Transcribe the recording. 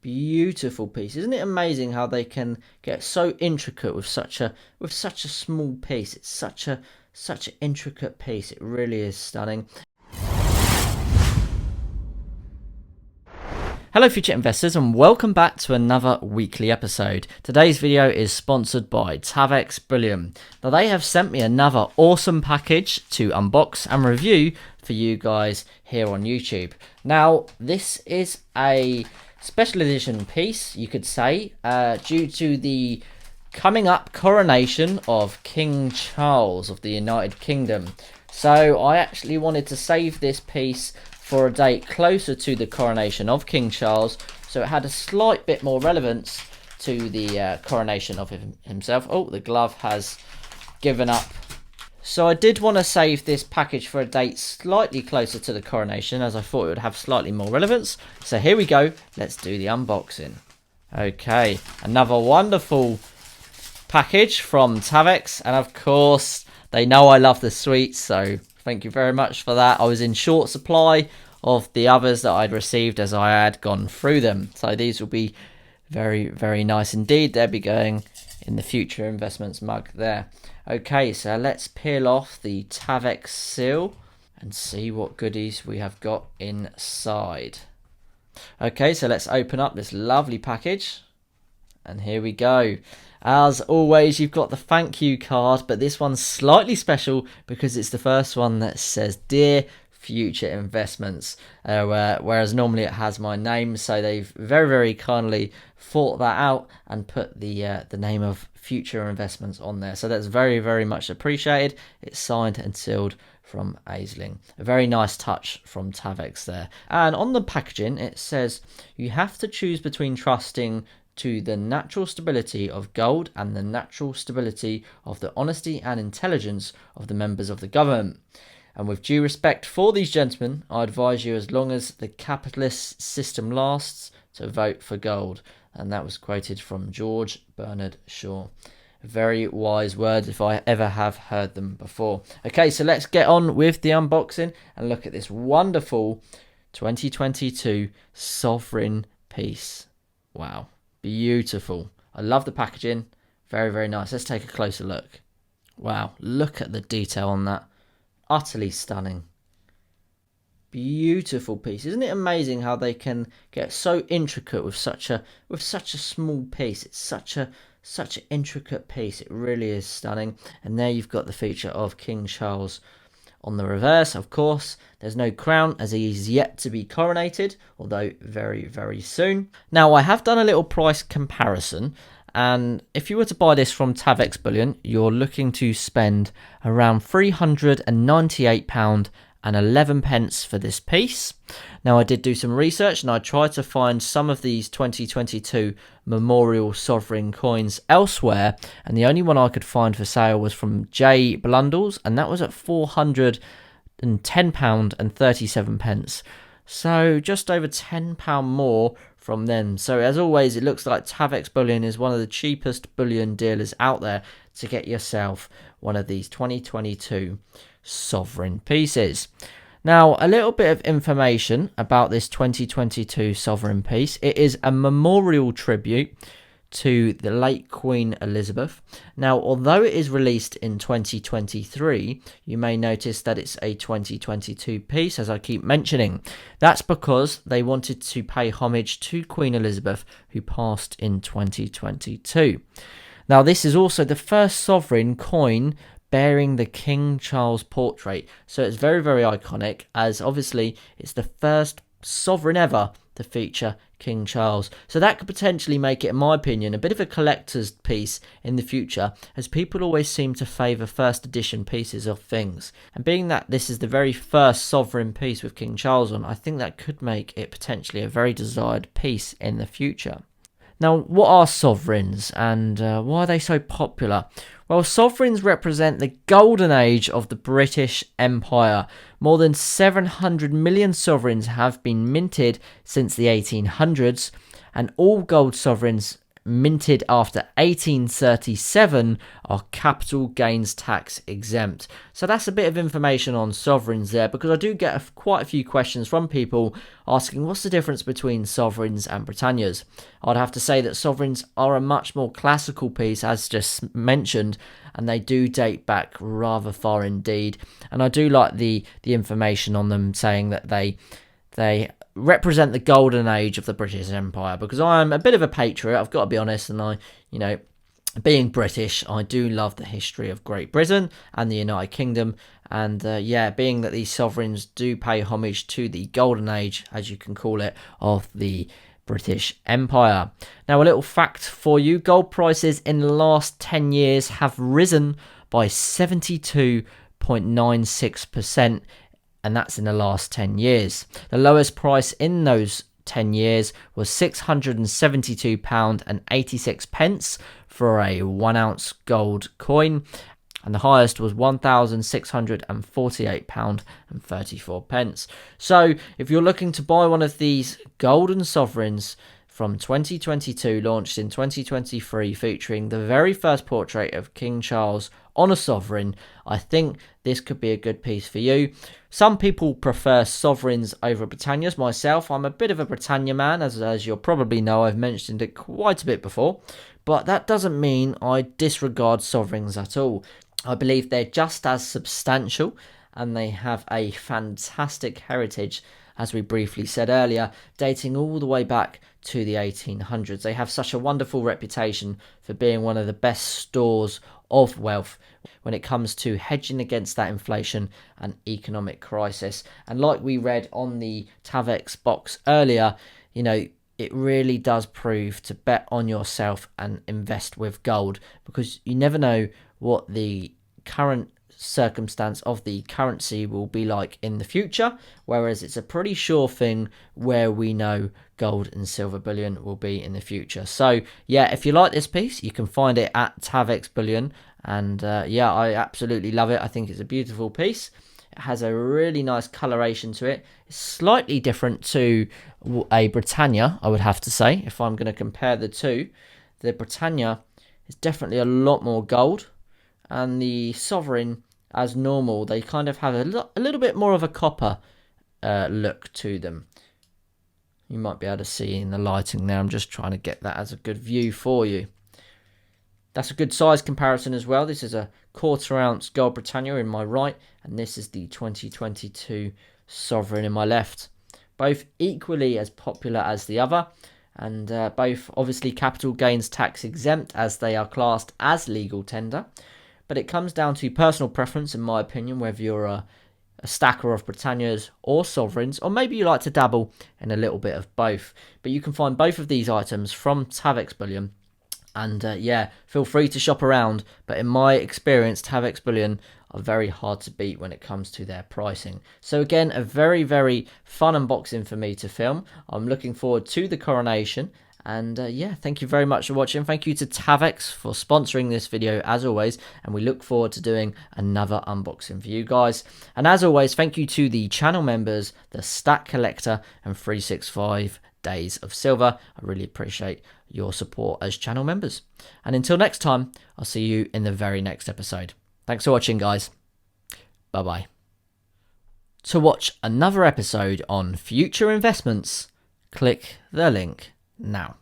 Beautiful piece. Isn't it amazing how they can get so intricate with such a small piece? It's such an intricate piece. It really is stunning. Hello future investors and welcome back to another weekly episode. Today's video is sponsored by Tavex Bullion. Now they have sent me another awesome package to unbox and review for you guys here on YouTube. Now this is a special edition piece, you could say, due to the coming up coronation of King Charles of the United Kingdom. So I actually wanted to save this piece for a date closer to the coronation of King Charles, so it had a slight bit more relevance to the coronation of himself. Oh, the glove has given up. So I did want to save this package for a date slightly closer to the coronation, as I thought it would have slightly more relevance. So here we go, let's do the unboxing. Okay, another wonderful package from Tavex, and of course they know I love the sweets, so thank you very much for that. I was in short supply of the others that I'd received as I had gone through them. So these will be very, very nice indeed. They'll be going in the future investments mug there. Okay, so let's peel off the Tavex seal and see what goodies we have got inside. Okay, so let's open up this lovely package. And here we go. As always, you've got the thank you card, but this one's slightly special because it's the first one that says Dear Future Investments, whereas normally it has my name. So they've very, very kindly thought that out and put the name of Future Investments on there. So that's very, very much appreciated. It's signed and sealed from Aisling. A very nice touch from Tavex there. And on the packaging, it says you have to choose between trusting to the natural stability of gold and the natural stability of the honesty and intelligence of the members of the government. And with due respect for these gentlemen, I advise you, as long as the capitalist system lasts, to vote for gold. And that was quoted from George Bernard Shaw. Very wise words if I ever have heard them before. Okay, so let's get on with the unboxing and look at this wonderful 2022 sovereign piece. Wow. Beautiful. I love the packaging. Very, very nice. Let's take a closer look. Wow, look at the detail on that. Utterly stunning. Beautiful piece. Isn't it amazing how they can get so intricate with such a small piece? It's such an intricate piece. It really is stunning. And there you've got the feature of King Charles. On the reverse, of course, there's no crown as he is yet to be coronated, although very, very soon. Now, I have done a little price comparison, and if you were to buy this from Tavex Bullion, you're looking to spend around £398.11 for this piece. Now, I did do some research and I tried to find some of these 2022 memorial sovereign coins elsewhere, and the only one I could find for sale was from J Blundell's, and that was at £410.37. So just over £10 more from them. So as always, it looks like Tavex Bullion is one of the cheapest bullion dealers out there to get yourself one of these 2022 sovereign pieces. Now, a little bit of information about this 2022 sovereign piece. It is a memorial tribute to the late Queen Elizabeth. Now, although it is released in 2023, you may notice that it's a 2022 piece, as I keep mentioning. That's because they wanted to pay homage to Queen Elizabeth, who passed in 2022. Now, this is also the first sovereign coin bearing the King Charles portrait. So it's very, very iconic, as obviously it's the first sovereign ever to feature King Charles. So that could potentially make it, in my opinion, a bit of a collector's piece in the future, as people always seem to favour first edition pieces of things. And being that this is the very first sovereign piece with King Charles on, I think that could make it potentially a very desired piece in the future. Now, what are sovereigns and why are they so popular? Well, sovereigns represent the golden age of the British Empire. More than 700 million sovereigns have been minted since the 1800s, and all gold sovereigns minted after 1837 are capital gains tax exempt. So that's a bit of information on sovereigns there, because I do get quite a few questions from people asking what's the difference between sovereigns and Britannias. I'd have to say that sovereigns are a much more classical piece, as just mentioned, and they do date back rather far indeed. And I do like the information on them, saying that they represent the golden age of the British Empire, because I'm a bit of a patriot, I've got to be honest, and being British, I do love the history of Great Britain and the United Kingdom, and being that these sovereigns do pay homage to the golden age, as you can call it, of the British Empire. Now, a little fact for you: gold prices in the last 10 years have risen by 72.96%, and that's in the last 10 years. The lowest price in those 10 years was £672.86 for a 1 ounce gold coin, and the highest was £1,648.34. So if you're looking to buy one of these golden sovereigns from 2022, launched in 2023, featuring the very first portrait of King Charles on a sovereign, I think this could be a good piece for you. Some people prefer sovereigns over Britannias. Myself, I'm a bit of a Britannia man, as you'll probably know. I've mentioned it quite a bit before, but that doesn't mean I disregard sovereigns at all. I believe they're just as substantial, and they have a fantastic heritage, as we briefly said earlier, dating all the way back to the 1800s. They have such a wonderful reputation for being one of the best stores of wealth when it comes to hedging against that inflation and economic crisis. And like we read on the Tavex box earlier, it really does prove to bet on yourself and invest with gold, because you never know what the current circumstance of the currency will be like in the future, whereas it's a pretty sure thing where we know gold and silver bullion will be in the future. So if you like this piece, you can find it at Tavex Bullion, and I absolutely love it. I think it's a beautiful piece. It has a really nice coloration to it. It's slightly different to a Britannia, I would have to say. If I'm going to compare the two, the Britannia is definitely a lot more gold, and the sovereign, as normal, they kind of have a little bit more of a copper look to them. You might be able to see in the lighting there. I'm just trying to get that as a good view for you. That's a good size comparison as well. This is a 1/4 ounce gold Britannia in my right, and this is the 2022 sovereign in my left. Both equally as popular as the other, and both obviously capital gains tax exempt, as they are classed as legal tender. But it comes down to personal preference, in my opinion, whether you're a stacker of Britannias or sovereigns, or maybe you like to dabble in a little bit of both. But you can find both of these items from Tavex Bullion, and feel free to shop around. But in my experience, Tavex Bullion are very hard to beat when it comes to their pricing. So again, a very, very fun unboxing for me to film. I'm looking forward to the coronation. And thank you very much for watching. Thank you to Tavex for sponsoring this video, as always. And we look forward to doing another unboxing for you guys. And as always, thank you to the channel members, the Stack Collector and 365 Days of Silver. I really appreciate your support as channel members. And until next time, I'll see you in the very next episode. Thanks for watching, guys. Bye-bye. To watch another episode on future investments, click the link now.